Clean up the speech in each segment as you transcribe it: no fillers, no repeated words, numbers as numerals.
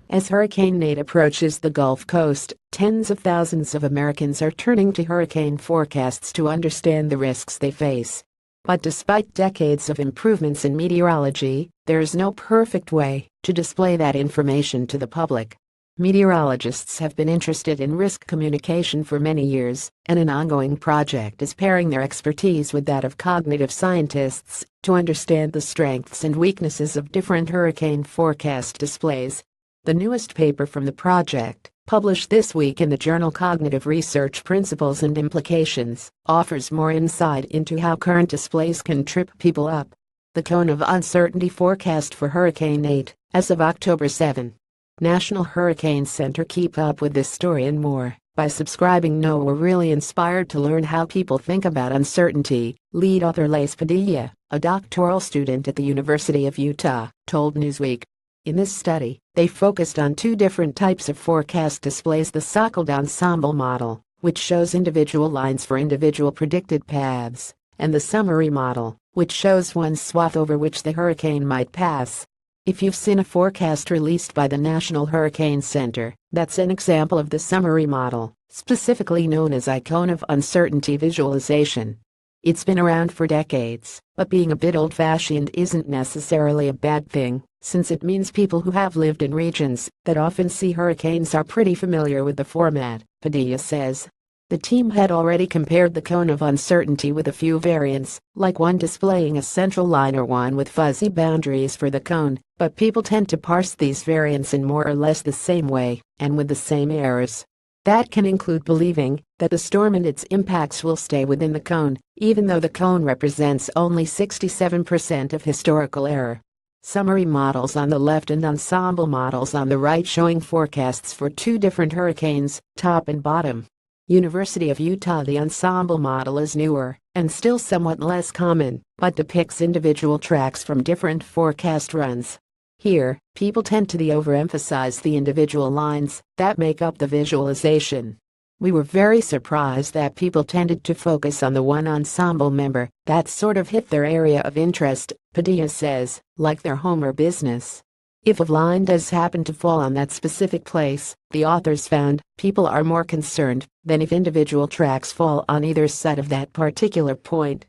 As Hurricane Nate approaches the Gulf Coast, tens of thousands of Americans are turning to hurricane forecasts to understand the risks they face. But despite decades of improvements in meteorology, there is no perfect way to display that information to the public. Meteorologists have been interested in risk communication for many years, and an ongoing project is pairing their expertise with that of cognitive scientists to understand the strengths and weaknesses of different hurricane forecast displays. The newest paper from the project, published this week in the journal Cognitive Research Principles and Implications, offers more insight into how current displays can trip people up. The Cone of Uncertainty forecast for Hurricane Nate, as of October 7. National Hurricane Center. Keep up with this story and more by subscribing. No, we're really inspired to learn how people think about uncertainty, lead author Lace Padilla, a doctoral student at the University of Utah, told Newsweek. In this study, they focused on two different types of forecast displays: the so-called ensemble model, which shows individual lines for individual predicted paths, and the summary model, which shows one swath over which the hurricane might pass. If you've seen a forecast released by the National Hurricane Center, that's an example of the summary model, specifically known as Cone of Uncertainty visualization. It's been around for decades, but being a bit old-fashioned isn't necessarily a bad thing, since it means people who have lived in regions that often see hurricanes are pretty familiar with the format, Padilla says. The team had already compared the Cone of Uncertainty with a few variants, like one displaying a central line or one with fuzzy boundaries for the cone, but people tend to parse these variants in more or less the same way, and with the same errors. That can include believing that the storm and its impacts will stay within the cone, even though the cone represents only 67% of historical error. Summary models on the left and ensemble models on the right showing forecasts for two different hurricanes, top and bottom. University of Utah. The ensemble model is newer and still somewhat less common, but depicts individual tracks from different forecast runs. Here, people tend to overemphasize the individual lines that make up the visualization. We were very surprised that people tended to focus on the one ensemble member that sort of hit their area of interest, Padilla says, like their home or business. If a line does happen to fall on that specific place, the authors found, people are more concerned than if individual tracks fall on either side of that particular point.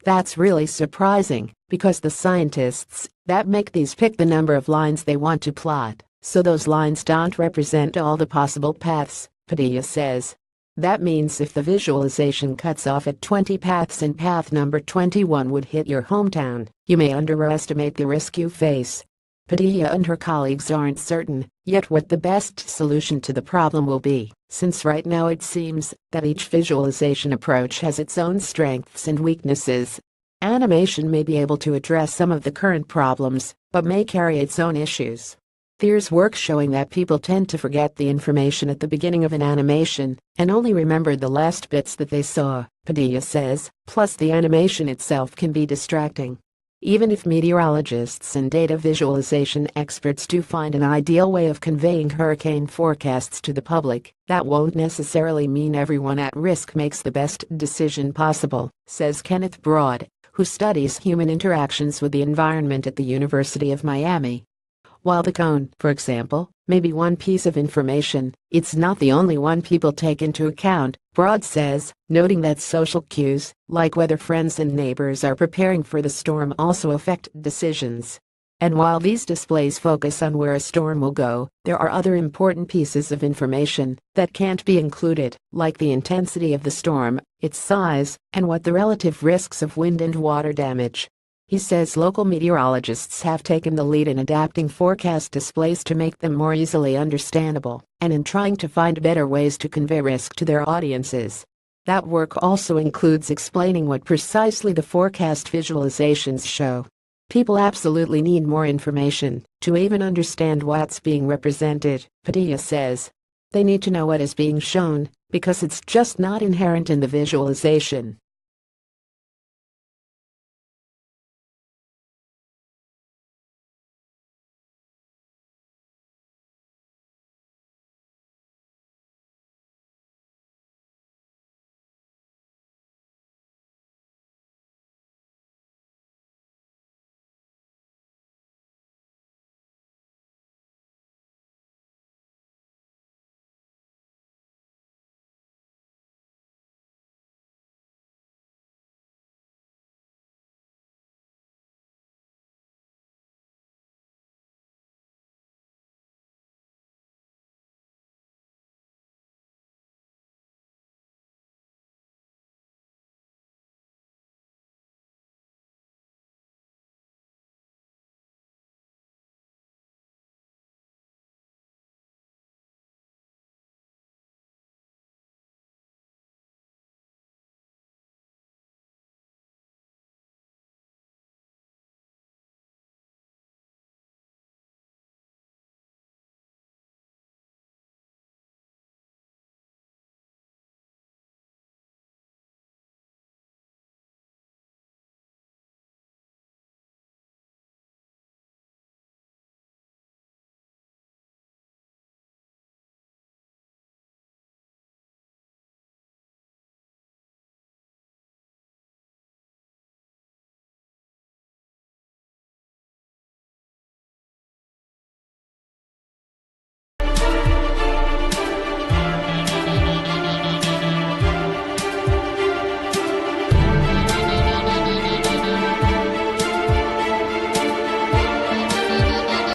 That's really surprising, because the scientists that make these pick the number of lines they want to plot, so those lines don't represent all the possible paths, Padilla says. That means if the visualization cuts off at 20 paths and path number 21 would hit your hometown, you may underestimate the risk you face. Padilla and her colleagues aren't certain yet what the best solution to the problem will be, since right now it seems that each visualization approach has its own strengths and weaknesses. Animation may be able to address some of the current problems, but may carry its own issues. There's work showing that people tend to forget the information at the beginning of an animation and only remember the last bits that they saw, Padilla says, plus the animation itself can be distracting. Even if meteorologists and data visualization experts do find an ideal way of conveying hurricane forecasts to the public, that won't necessarily mean everyone at risk makes the best decision possible, says Kenneth Broad, who studies human interactions with the environment at the University of Miami. While the cone, for example, may be one piece of information, it's not the only one people take into account, Broad says, noting that social cues, like whether friends and neighbors are preparing for the storm, also affect decisions. And while these displays focus on where a storm will go, there are other important pieces of information that can't be included, like the intensity of the storm, its size, and what the relative risks of wind and water damage. He says local meteorologists have taken the lead in adapting forecast displays to make them more easily understandable, and in trying to find better ways to convey risk to their audiences. That work also includes explaining what precisely the forecast visualizations show. People absolutely need more information to even understand what's being represented, Padilla says. They need to know what is being shown, because it's just not inherent in the visualization.